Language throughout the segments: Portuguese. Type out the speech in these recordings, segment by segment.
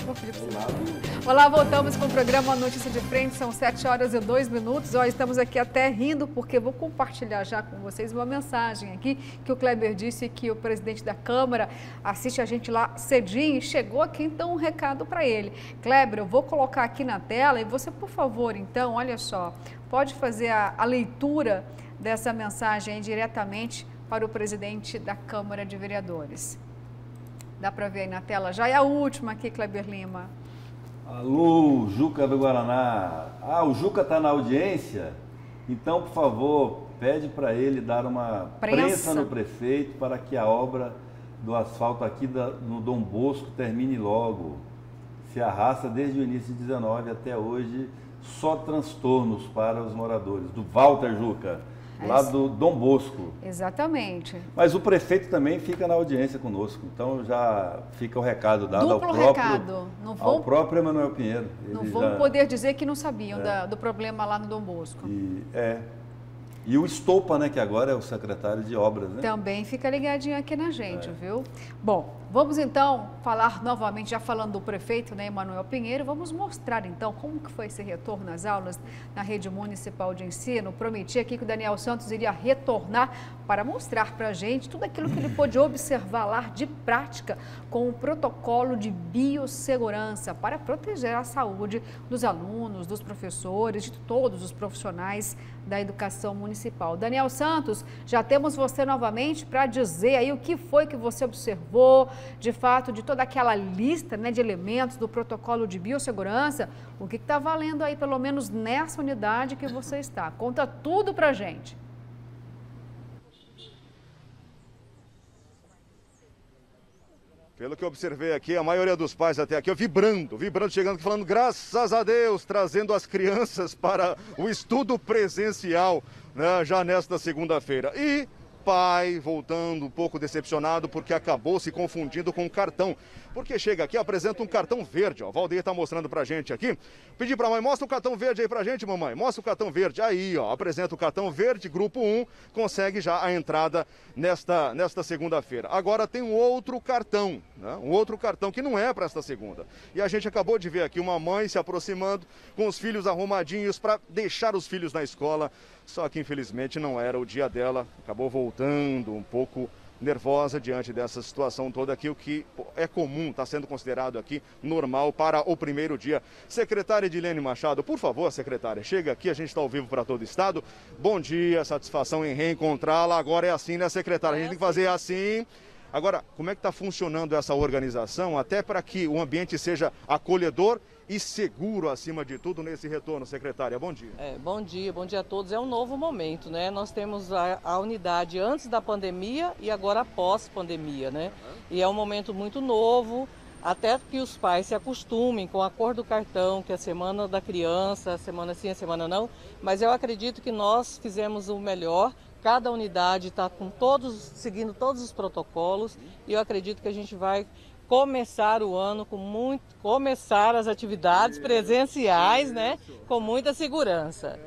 Ô, Felipe Simões. Olá, voltamos com o programa Notícia de Frente, são 7h02. Ó, estamos aqui até rindo, porque vou compartilhar já com vocês uma mensagem aqui, que o Kleber disse que o presidente da Câmara assiste a gente lá cedinho e chegou aqui, então, um recado para ele. Kleber, eu vou colocar aqui na tela e você, por favor, então, olha só, pode fazer a leitura dessa mensagem aí diretamente para o presidente da Câmara de Vereadores. Dá para ver aí na tela? Já é a última aqui, Kleber Lima. Alô, Juca do Guaraná. O Juca está na audiência? Então, por favor, pede para ele dar uma prensa no prefeito para que a obra do asfalto aqui no Dom Bosco termine logo. Se arrasta desde o início de 19 até hoje, só transtornos para os moradores. Do Walter Juca, lá do Dom Bosco. Exatamente. Mas o prefeito também fica na audiência conosco, então já fica o recado dado ao próprio Emanuel Pinheiro. Não vão poder dizer que não sabiam do problema lá no Dom Bosco. E o Estopa, né, que agora é o secretário de obras, né? Também fica ligadinho aqui na gente, viu? Bom, vamos então falar novamente, já falando do prefeito, né, Emanuel Pinheiro, vamos mostrar então como que foi esse retorno às aulas na rede municipal de ensino. Prometi aqui que o Daniel Santos iria retornar para mostrar para a gente tudo aquilo que ele pôde observar lá de prática com o protocolo de biossegurança para proteger a saúde dos alunos, dos professores, de todos os profissionais da educação municipal. Daniel Santos, já temos você novamente para dizer aí o que foi que você observou, de fato, de toda aquela lista, né, de elementos do protocolo de biossegurança, o que está valendo aí, pelo menos nessa unidade que você está. Conta tudo para a gente. Pelo que eu observei aqui, a maioria dos pais até aqui, vibrando, chegando, falando graças a Deus, trazendo as crianças para o estudo presencial, né, já nesta segunda-feira. E pai voltando um pouco decepcionado porque acabou se confundindo com o cartão. Porque chega aqui, apresenta um cartão verde, ó. O Valdeir tá mostrando pra gente aqui. Pedi pra mãe, mostra o cartão verde aí pra gente, mamãe. Mostra o cartão verde. Aí, ó, apresenta o cartão verde, grupo 1, consegue já a entrada nesta segunda-feira. Agora tem um outro cartão, né? Um outro cartão que não é para esta segunda. E a gente acabou de ver aqui uma mãe se aproximando com os filhos arrumadinhos para deixar os filhos na escola. Só que infelizmente não era o dia dela. Acabou voltando um pouco nervosa diante dessa situação toda aqui, o que é comum, está sendo considerado aqui normal para o primeiro dia. Secretária Edilene Machado, por favor, secretária, chega aqui, a gente está ao vivo para todo o estado. Bom dia, satisfação em reencontrá-la. Agora é assim, né, secretária? A gente tem que fazer assim. Agora, como é que está funcionando essa organização, até para que o ambiente seja acolhedor e seguro, acima de tudo, nesse retorno, secretária? Bom dia. Bom dia a todos. É um novo momento, né? Nós temos a unidade antes da pandemia e agora após pandemia, né? E é um momento muito novo, até que os pais se acostumem com a cor do cartão, que é a semana da criança, a semana sim, a semana não. Mas eu acredito que nós fizemos o melhor. Cada unidade está seguindo todos os protocolos e eu acredito que a gente vai começar o ano começar as atividades presenciais, né, com muita segurança.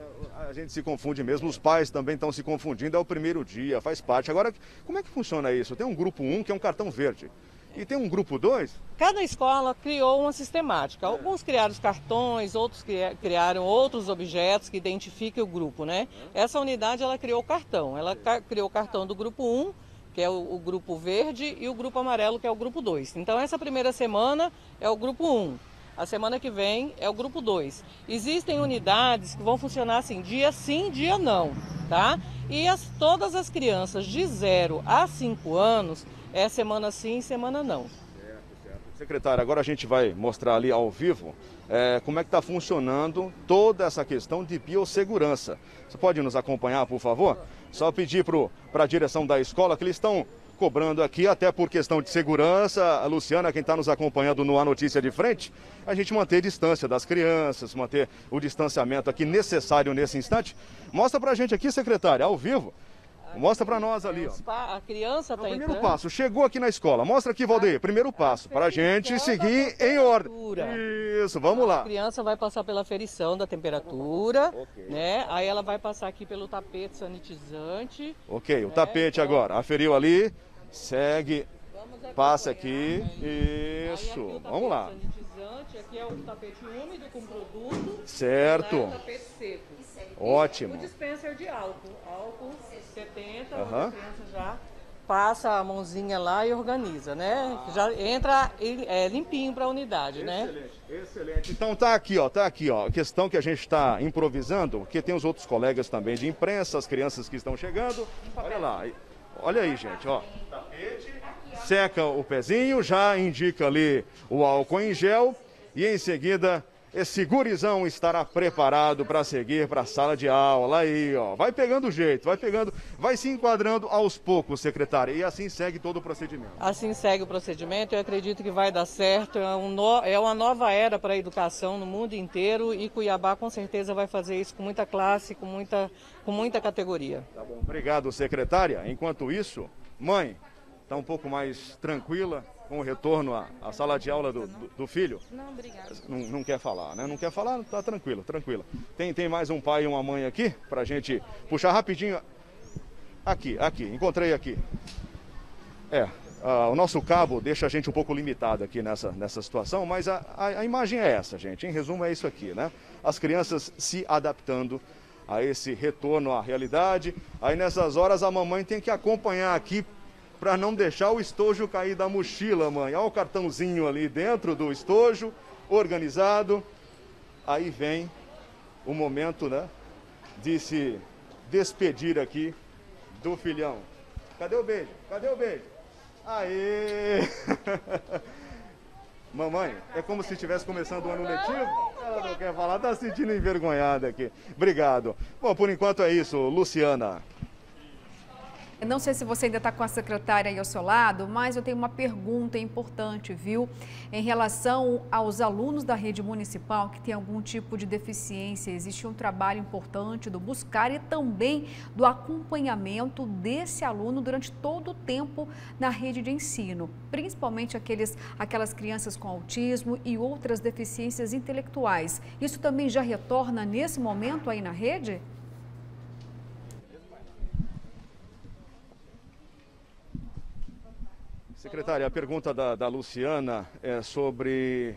A gente se confunde mesmo, os pais também estão se confundindo, é o primeiro dia, faz parte. Agora, como é que funciona isso? Tem um grupo 1 que é um cartão verde. E tem um grupo 2? Cada escola criou uma sistemática. Alguns criaram os cartões, outros criaram outros objetos que identifiquem o grupo, né? Essa unidade, ela criou o cartão. Ela criou o cartão do grupo 1, que é o grupo verde, e o grupo amarelo, que é o grupo 2. Então, essa primeira semana é o grupo 1. A semana que vem é o grupo 2. Existem unidades que vão funcionar assim, dia sim, dia não, tá? E todas as crianças de 0 a 5 anos, é semana sim, semana não. Certo. Secretária, agora a gente vai mostrar ali ao vivo como é que está funcionando toda essa questão de biossegurança. Você pode nos acompanhar, por favor? Só pedir para a direção da escola que eles estão cobrando aqui, até por questão de segurança. A Luciana, quem está nos acompanhando no A Notícia de Frente, a gente manter distância das crianças, manter o distanciamento aqui necessário nesse instante. Mostra para a gente aqui, secretária, ao vivo. Mostra para nós ali, ó. A criança está entrando. Primeiro passo, chegou aqui na escola. Mostra aqui, Valdeir. Primeiro passo, para a gente seguir em ordem. Isso, vamos lá. A criança vai passar pela aferição da temperatura, né? Aí ela vai passar aqui pelo tapete sanitizante. Ok, o tapete agora. Aferiu ali, segue, passa aqui. Isso, vamos lá. sanitizante, aqui é o tapete úmido com produto. Certo. E lá é o tapete seco. Ótimo. O dispenser de álcool. Álcool 70, a criança já passa a mãozinha lá e organiza, né? Já entra limpinho para a unidade, né? Excelente, excelente. Então tá aqui, ó. A questão que a gente está improvisando, porque tem os outros colegas também de imprensa, as crianças que estão chegando. Olha lá, olha aí, gente, ó. Tapete, seca o pezinho, já indica ali o álcool em gel e em seguida esse gurizão estará preparado para seguir para a sala de aula. Aí, ó, vai pegando o jeito, vai se enquadrando aos poucos, secretária, e assim segue todo o procedimento. Assim segue o procedimento, eu acredito que vai dar certo, é uma nova era para a educação no mundo inteiro e Cuiabá com certeza vai fazer isso com muita classe, com muita categoria. Tá bom, obrigado, secretária. Enquanto isso, mãe, está um pouco mais tranquila com o retorno à sala de aula do filho? Não, obrigada. Não quer falar, né? Não quer falar? Tá tranquila. Tem mais um pai e uma mãe aqui pra gente puxar rapidinho. Aqui, encontrei aqui. O nosso cabo deixa a gente um pouco limitado aqui nessa situação, mas a imagem é essa, gente. Em resumo, é isso aqui, né? As crianças se adaptando a esse retorno à realidade. Aí nessas horas a mamãe tem que acompanhar aqui para não deixar o estojo cair da mochila, mãe. Olha o cartãozinho ali dentro do estojo, organizado. Aí vem o momento, né, de se despedir aqui do filhão. Cadê o beijo? Aê! Mamãe, é como se estivesse começando o ano letivo. Ela não quer falar, tá se sentindo envergonhada aqui. Obrigado. Bom, por enquanto é isso, Luciana. Não sei se você ainda está com a secretária aí ao seu lado, mas eu tenho uma pergunta importante, viu? Em relação aos alunos da rede municipal que tem algum tipo de deficiência, existe um trabalho importante do buscar e também do acompanhamento desse aluno durante todo o tempo na rede de ensino, principalmente aquelas crianças com autismo e outras deficiências intelectuais. Isso também já retorna nesse momento aí na rede? Secretária, a pergunta da Luciana é sobre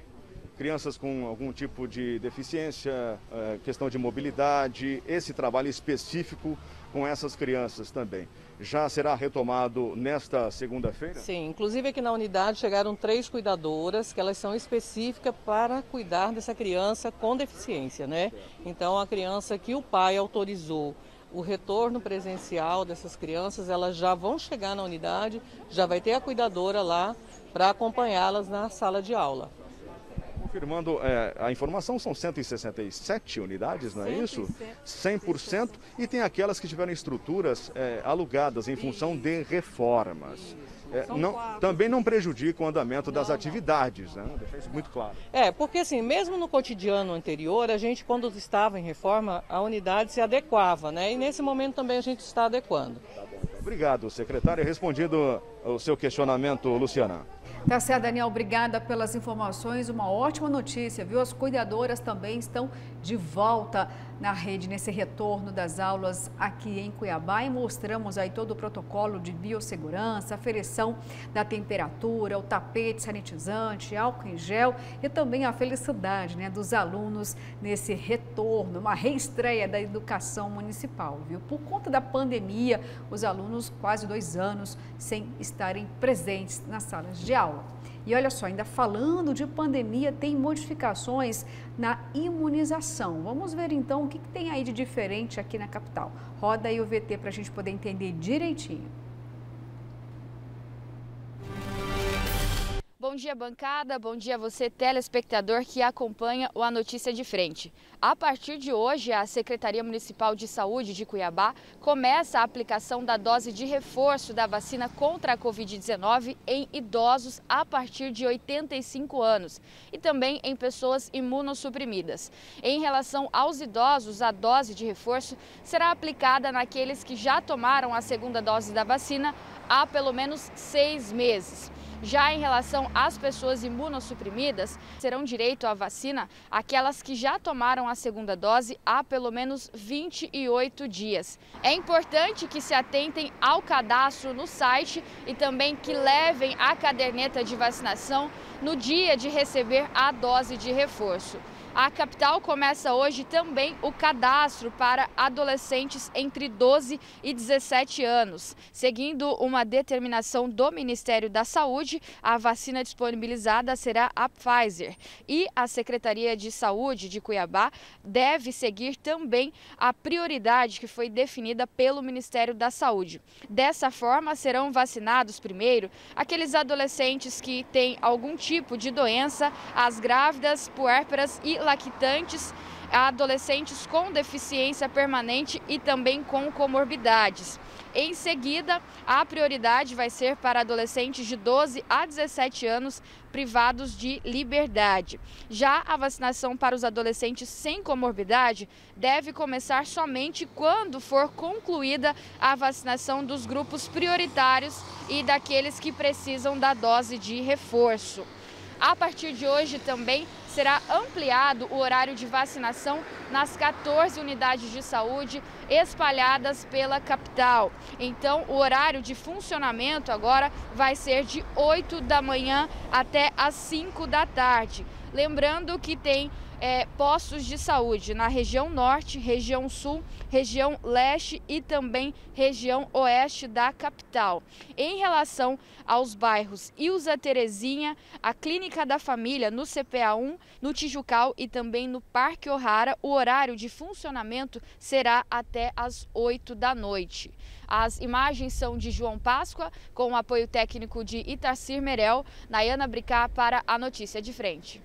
crianças com algum tipo de deficiência, questão de mobilidade, esse trabalho específico com essas crianças também. Já será retomado nesta segunda-feira? Sim, inclusive aqui na unidade chegaram 3 cuidadoras que elas são específicas para cuidar dessa criança com deficiência, né? Então a criança que o pai autorizou o retorno presencial dessas crianças, elas já vão chegar na unidade, já vai ter a cuidadora lá para acompanhá-las na sala de aula. Confirmando a informação, são 167 unidades, não é isso? 100%. E tem aquelas que tiveram estruturas alugadas em função de reformas. Também não prejudica o andamento das atividades, né? Deixar isso muito claro. Porque assim, mesmo no cotidiano anterior, a gente quando estava em reforma, a unidade se adequava, né? E nesse momento também a gente está adequando. Tá bom, então. Obrigado, secretária. Respondido o seu questionamento, Luciana. Tá certo, Daniel, obrigada pelas informações, uma ótima notícia, viu? As cuidadoras também estão de volta na rede, nesse retorno das aulas aqui em Cuiabá e mostramos aí todo o protocolo de biossegurança, aferição da temperatura, o tapete sanitizante, álcool em gel e também a felicidade, né, dos alunos nesse retorno, uma reestreia da educação municipal, viu? Por conta da pandemia, os alunos quase 2 anos sem estarem presentes nas salas de aula. E olha só, ainda falando de pandemia, tem modificações na imunização. Vamos ver então o que tem aí de diferente aqui na capital. Roda aí o VT para a gente poder entender direitinho. Bom dia, bancada. Bom dia a você, telespectador que acompanha o A Notícia de Frente. A partir de hoje, a Secretaria Municipal de Saúde de Cuiabá começa a aplicação da dose de reforço da vacina contra a Covid-19 em idosos a partir de 85 anos e também em pessoas imunossuprimidas. Em relação aos idosos, a dose de reforço será aplicada naqueles que já tomaram a segunda dose da vacina há pelo menos 6 meses. Já em relação às pessoas imunossuprimidas, terão direito à vacina aquelas que já tomaram a segunda dose há pelo menos 28 dias. É importante que se atentem ao cadastro no site e também que levem a caderneta de vacinação no dia de receber a dose de reforço. A capital começa hoje também o cadastro para adolescentes entre 12 e 17 anos. Seguindo uma determinação do Ministério da Saúde, a vacina disponibilizada será a Pfizer. E a Secretaria de Saúde de Cuiabá deve seguir também a prioridade que foi definida pelo Ministério da Saúde. Dessa forma, serão vacinados primeiro aqueles adolescentes que têm algum tipo de doença, as grávidas, puérperas e lactantes, adolescentes com deficiência permanente e também com comorbidades. Em seguida, a prioridade vai ser para adolescentes de 12 a 17 anos privados de liberdade. Já a vacinação para os adolescentes sem comorbidade deve começar somente quando for concluída a vacinação dos grupos prioritários e daqueles que precisam da dose de reforço. A partir de hoje também será ampliado o horário de vacinação nas 14 unidades de saúde espalhadas pela capital. Então, o horário de funcionamento agora vai ser de 8 da manhã até as 5 da tarde. Lembrando que tem postos de saúde na região norte, região sul, região leste e também região oeste da capital. Em relação aos bairros Ilza Terezinha, a Clínica da Família no CPA 1, no Tijucal e também no Parque O'Hara, o horário de funcionamento será até às 8 da noite. As imagens são de João Páscoa, com o apoio técnico de Itacir Merel, Nayana Bricá para a Notícia de Frente.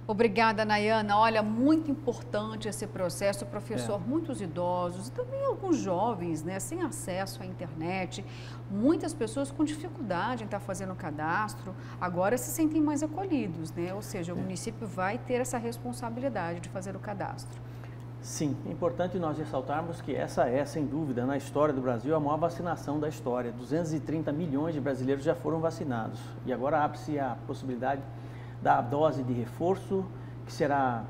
Obrigada, Nayana. Olha, muito importante esse processo, professor. Muitos idosos e também alguns jovens, né, sem acesso à internet, muitas pessoas com dificuldade em estar fazendo o cadastro, agora se sentem mais acolhidos, né? Ou seja, o município vai ter essa responsabilidade de fazer o cadastro. Sim, é importante nós ressaltarmos que essa é, sem dúvida, na história do Brasil, a maior vacinação da história. 230 milhões de brasileiros já foram vacinados e agora abre-se a possibilidade da dose de reforço, que será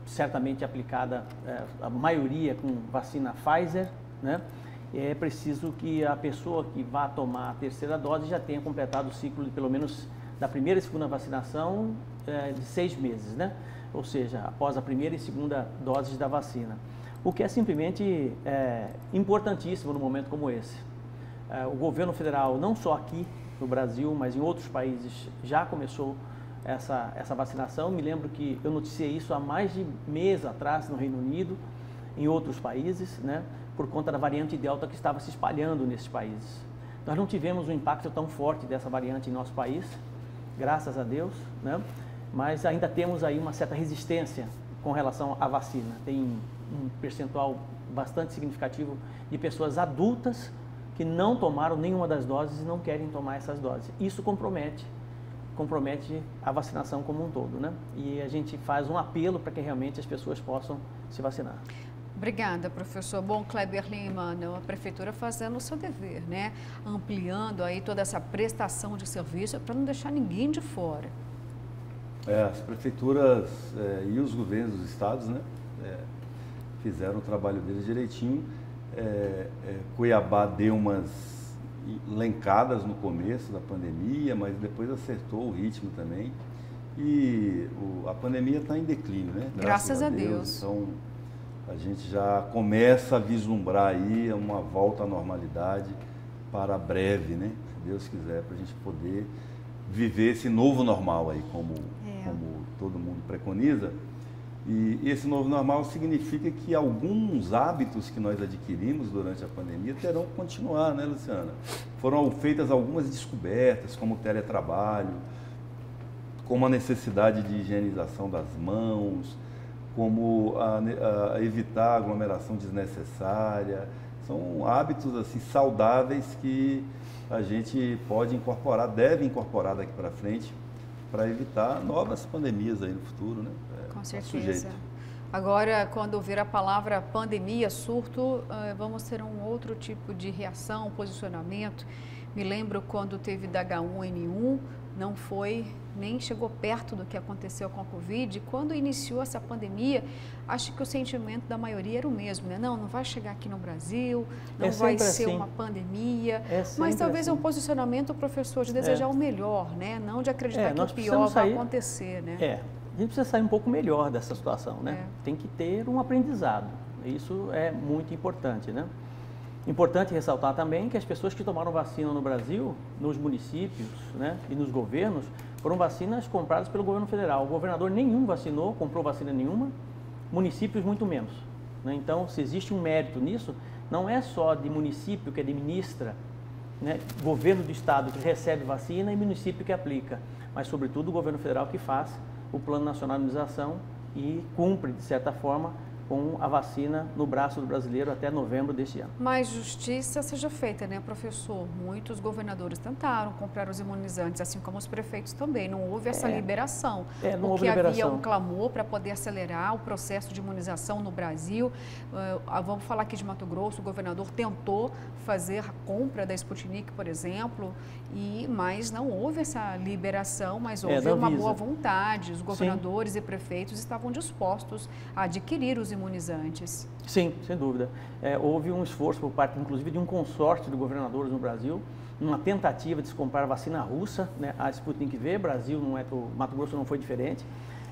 certamente aplicada, a maioria com vacina Pfizer, né? É preciso que a pessoa que vá tomar a terceira dose já tenha completado o ciclo de pelo menos da primeira e segunda vacinação de 6 meses, né? Ou seja, após a primeira e segunda doses da vacina. O que é simplesmente importantíssimo num momento como esse. O governo federal, não só aqui no Brasil, mas em outros países já começou essa vacinação. Me lembro que eu noticiei isso há mais de mês atrás no Reino Unido, em outros países, né, por conta da variante Delta que estava se espalhando nesses países. Nós não tivemos um impacto tão forte dessa variante em nosso país, graças a Deus, né, mas ainda temos aí uma certa resistência com relação à vacina. Tem um percentual bastante significativo de pessoas adultas que não tomaram nenhuma das doses e não querem tomar essas doses. Isso compromete a vacinação como um todo, né? E a gente faz um apelo para que realmente as pessoas possam se vacinar. Obrigada, professor. Bom, Kleber Lima, a prefeitura fazendo o seu dever, né? Ampliando aí toda essa prestação de serviço para não deixar ninguém de fora. As prefeituras e os governos dos estados, né, fizeram o trabalho deles direitinho. Cuiabá deu umas lencadas no começo da pandemia, mas depois acertou o ritmo também. E a pandemia está em declínio, né? Graças a Deus. Então, a gente já começa a vislumbrar aí uma volta à normalidade para breve, né? Se Deus quiser, para a gente poder viver esse novo normal aí, como todo mundo preconiza. E esse novo normal significa que alguns hábitos que nós adquirimos durante a pandemia terão que continuar, né, Luciana? Foram feitas algumas descobertas, como o teletrabalho, como a necessidade de higienização das mãos, como a evitar aglomeração desnecessária. São hábitos assim, saudáveis que a gente pode incorporar, deve incorporar daqui para frente, para evitar novas pandemias aí no futuro, né? Com certeza. Agora, quando vir a palavra pandemia, surto, vamos ter um outro tipo de reação, posicionamento. Me lembro quando teve da H1N1, não foi, nem chegou perto do que aconteceu com a Covid. Quando iniciou essa pandemia, acho que o sentimento da maioria era o mesmo, né? Não vai chegar aqui no Brasil, não vai ser uma pandemia. Mas talvez é um posicionamento, professor, de desejar o melhor, né? Não de acreditar que o pior vai acontecer, né? A gente precisa sair um pouco melhor dessa situação, né? Tem que ter um aprendizado. Isso é muito importante, né? Importante ressaltar também que as pessoas que tomaram vacina no Brasil, nos municípios, né, e nos governos, foram vacinas compradas pelo governo federal. O governador nenhum vacinou, comprou vacina nenhuma, municípios muito menos, né? Então, se existe um mérito nisso, não é só de município que administra, né, governo do estado que recebe vacina e município que aplica, mas sobretudo o governo federal que faz o Plano Nacional de Imunização e cumpre, de certa forma, com a vacina no braço do brasileiro até novembro deste ano. Mas justiça seja feita, né, professor? Muitos governadores tentaram comprar os imunizantes, assim como os prefeitos também. Não houve essa liberação. Não houve liberação. Havia um clamor para poder acelerar o processo de imunização no Brasil. Vamos falar aqui de Mato Grosso, o governador tentou fazer a compra da Sputnik, por exemplo, mas não houve essa liberação, mas houve uma boa vontade. Os governadores e prefeitos estavam dispostos a adquirir os imunizantes. Sim, sem dúvida. Houve um esforço por parte, inclusive, de um consórcio de governadores no Brasil, uma tentativa de se comprar vacina russa, né, a Sputnik V. Brasil não é, Mato Grosso não foi diferente,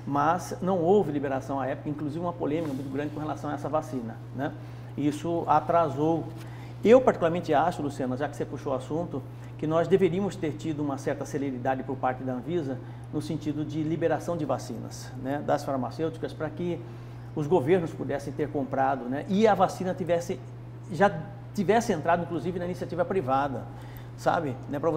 mas não houve liberação à época, inclusive uma polêmica muito grande com relação a essa vacina, né? Isso atrasou. Eu particularmente acho, Luciana, já que você puxou o assunto, que nós deveríamos ter tido uma certa celeridade por parte da Anvisa no sentido de liberação de vacinas, né, das farmacêuticas, para que os governos pudessem ter comprado, né, e a vacina já tivesse entrado, inclusive, na iniciativa privada, sabe? Né, para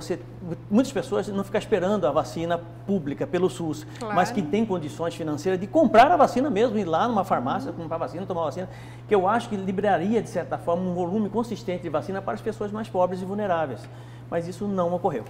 muitas pessoas não ficar esperando a vacina pública pelo SUS, mas que tem condições financeiras de comprar a vacina mesmo, ir lá numa farmácia, comprar vacina, tomar vacina, que eu acho que liberaria, de certa forma, um volume consistente de vacina para as pessoas mais pobres e vulneráveis. Mas isso não ocorreu.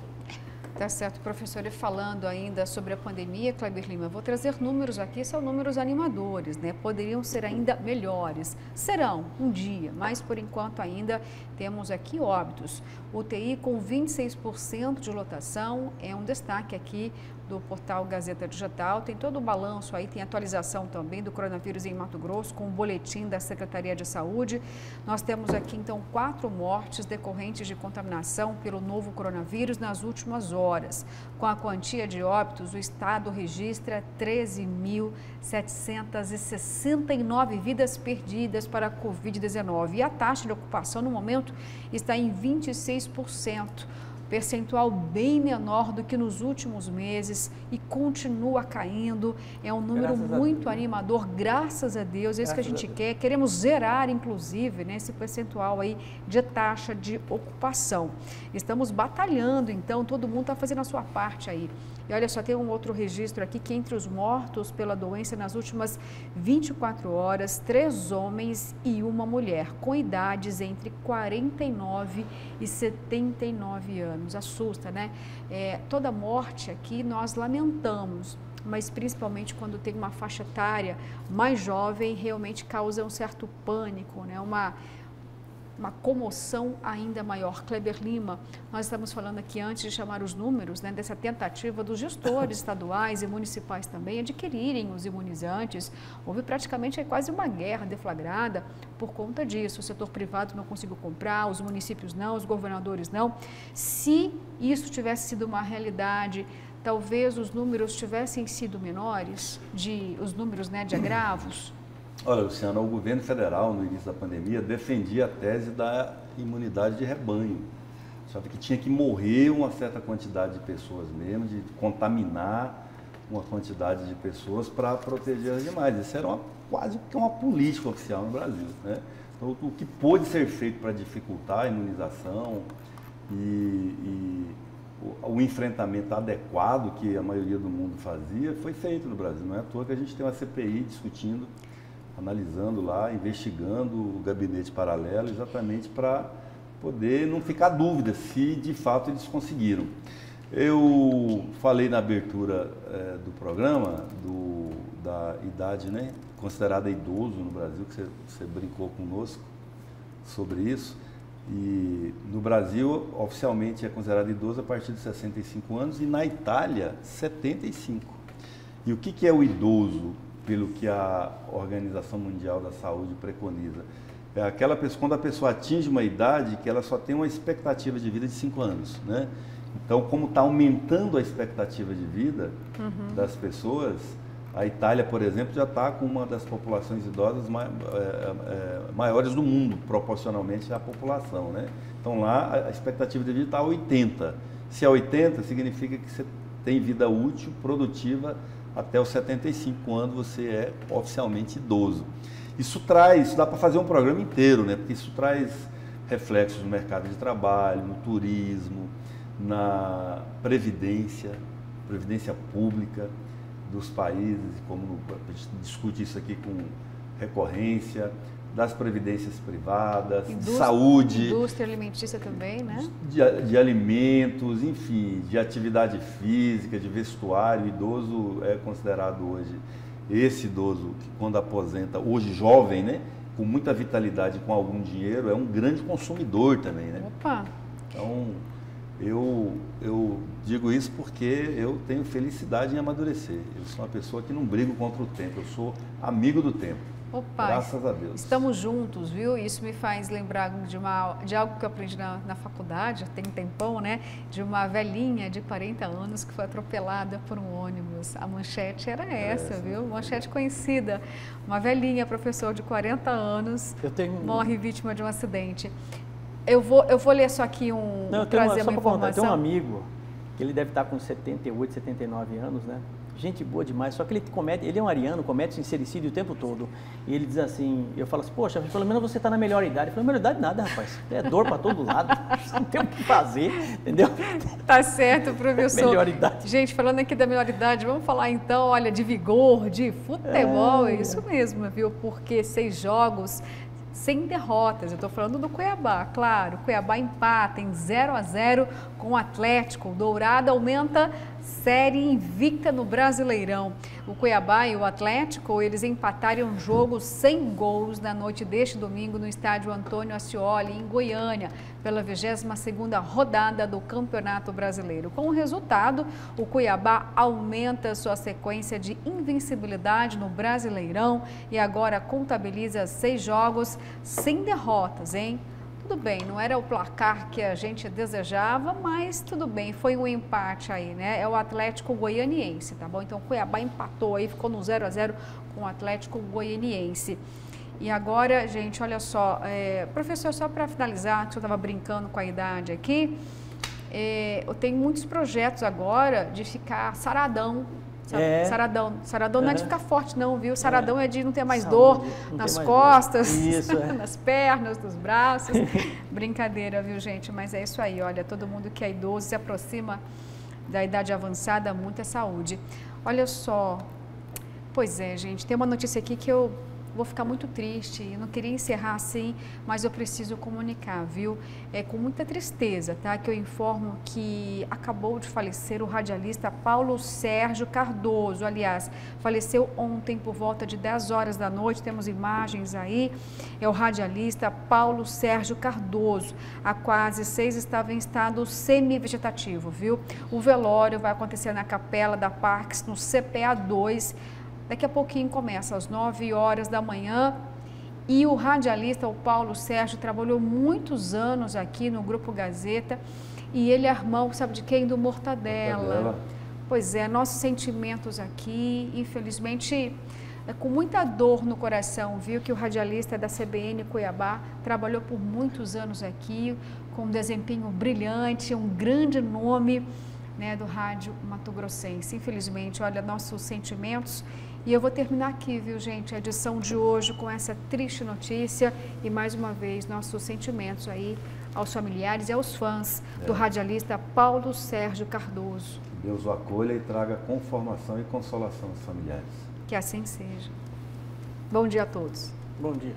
Tá certo, professor. E falando ainda sobre a pandemia, Kleber Lima, vou trazer números aqui, são números animadores, né? Poderiam ser ainda melhores. Serão um dia, mas por enquanto ainda temos aqui óbitos. UTI com 26% de lotação, é um destaque aqui do portal Gazeta Digital. Tem todo o balanço aí, tem atualização também do coronavírus em Mato Grosso, com o boletim da Secretaria de Saúde. Nós temos aqui, então, 4 mortes decorrentes de contaminação pelo novo coronavírus nas últimas horas. Com a quantia de óbitos, o estado registra 13.769 vidas perdidas para a Covid-19. E a taxa de ocupação, no momento, está em 26%. Percentual bem menor do que nos últimos meses e continua caindo. É um número muito animador, graças a Deus, é isso que a gente quer. Queremos zerar, inclusive, né, esse percentual aí de taxa de ocupação. Estamos batalhando, então, todo mundo está fazendo a sua parte aí. E olha só, tem um outro registro aqui que entre os mortos pela doença nas últimas 24 horas, 3 homens e 1 mulher, com idades entre 49 e 79 anos. Assusta, né? Toda morte aqui nós lamentamos, mas principalmente quando tem uma faixa etária mais jovem, realmente causa um certo pânico, né? Uma comoção ainda maior. Kleber Lima, nós estamos falando aqui antes de chamar os números, né, dessa tentativa dos gestores estaduais e municipais também adquirirem os imunizantes. Houve praticamente quase uma guerra deflagrada por conta disso. O setor privado não conseguiu comprar, os municípios não, os governadores não. Se isso tivesse sido uma realidade, talvez os números tivessem sido menores, os números, né, de agravos. Olha, Luciana, o governo federal, no início da pandemia, defendia a tese da imunidade de rebanho. Sabe que tinha que morrer uma certa quantidade de pessoas mesmo, de contaminar uma quantidade de pessoas para proteger as demais. Isso era quase que uma política oficial no Brasil, né? Então, o que pôde ser feito para dificultar a imunização e o enfrentamento adequado que a maioria do mundo fazia, foi feito no Brasil. Não é à toa que a gente tem uma CPI discutindo, analisando lá, investigando o gabinete paralelo, exatamente para poder não ficar dúvida se de fato eles conseguiram. Eu falei na abertura do programa da idade, né, considerado idoso no Brasil, que você brincou conosco sobre isso. E no Brasil, oficialmente é considerado idoso a partir de 65 anos e na Itália, 75. E o que é o idoso, pelo que a Organização Mundial da Saúde preconiza? É aquela pessoa, quando a pessoa atinge uma idade que ela só tem uma expectativa de vida de 5 anos, né? Então, como está aumentando a expectativa de vida das pessoas, a Itália, por exemplo, já está com uma das populações idosas maiores do mundo, proporcionalmente à população, né? Então, lá a expectativa de vida está a 80. Se é 80, significa que você tem vida útil, produtiva, até os 75 anos você é oficialmente idoso. Isso dá para fazer um programa inteiro, né? Porque isso traz reflexos no mercado de trabalho, no turismo, na previdência pública dos países, como a gente discute isso aqui com recorrência, das previdências privadas, de saúde. Indústria alimentícia também, né? De alimentos, enfim, de atividade física, de vestuário. O idoso é considerado hoje, esse idoso que quando aposenta, hoje jovem, né? Com muita vitalidade, com algum dinheiro, é um grande consumidor também, né? Opa! Então, eu digo isso porque eu tenho felicidade em amadurecer. Eu sou uma pessoa que não brigo contra o tempo, eu sou amigo do tempo. Opa, graças a Deus. Estamos juntos, viu? Isso me faz lembrar de algo que eu aprendi na faculdade, tem um tempão, né? De uma velhinha de 40 anos que foi atropelada por um ônibus. A manchete era essa, viu? Manchete conhecida. Uma velhinha, professor de 40 anos, morre vítima de um acidente. Eu vou ler só aqui trazer uma informação. Tem um amigo, que ele deve estar com 78, 79 anos, né? Gente boa demais, só que ele é um ariano, comete sincericídio o tempo todo. E ele diz assim, eu falo assim, poxa, pelo menos você está na melhor idade. Eu falo, melhor idade nada, rapaz, é dor para todo lado, não tem o que fazer, entendeu? Tá certo, professor. Melhor idade. Gente, falando aqui da melhor idade, vamos falar então, olha, de vigor, de futebol, é isso mesmo, viu? Porque 6 jogos... sem derrotas, eu estou falando do Cuiabá, claro, Cuiabá empata em 0-0 com o Atlético, o Dourado aumenta série invicta no Brasileirão. O Cuiabá e o Atlético, eles empataram um jogo sem gols na noite deste domingo no estádio Antônio Ascioli, em Goiânia, pela 22ª rodada do Campeonato Brasileiro. Com o resultado, o Cuiabá aumenta sua sequência de invencibilidade no Brasileirão e agora contabiliza 6 jogos sem derrotas, hein? Tudo bem, não era o placar que a gente desejava, mas tudo bem, foi um empate aí, né? É o Atlético Goianiense, tá bom? Então, o Cuiabá empatou aí, ficou no 0-0 com o Atlético Goianiense. E agora, gente, olha só, professor, só para finalizar, que eu estava brincando com a idade aqui, eu tenho muitos projetos agora de ficar saradão. Saradão não é de ficar forte não, viu? Saradão é de não ter mais dor nas costas, nas pernas, nos braços. Brincadeira, viu, gente? Mas é isso aí, olha, todo mundo que é idoso se aproxima da idade avançada, muita saúde. Olha só, pois é, gente, tem uma notícia aqui que eu vou ficar muito triste, eu não queria encerrar assim, mas eu preciso comunicar, viu? É com muita tristeza, tá? Que eu informo que acabou de falecer o radialista Paulo Sérgio Cardoso, aliás, faleceu ontem por volta de 10 horas da noite, temos imagens aí, é o radialista Paulo Sérgio Cardoso, há quase 6 estava em estado semi-vegetativo, viu? O velório vai acontecer na Capela da Parques, no CPA 2, daqui a pouquinho começa, às 9 horas da manhã. E o radialista, o Paulo Sérgio, trabalhou muitos anos aqui no Grupo Gazeta. E ele é irmão, sabe de quem? Do Mortadela. Pois é, nossos sentimentos aqui, infelizmente, com muita dor no coração, viu? Que o radialista da CBN Cuiabá trabalhou por muitos anos aqui, com um desempenho brilhante, um grande nome, né, do rádio mato-grossense. Infelizmente, olha, nossos sentimentos. E eu vou terminar aqui, viu, gente, a edição de hoje com essa triste notícia e, mais uma vez, nossos sentimentos aí aos familiares e aos fãs do radialista Paulo Sérgio Cardoso. Que Deus o acolha e traga conformação e consolação aos familiares. Que assim seja. Bom dia a todos. Bom dia.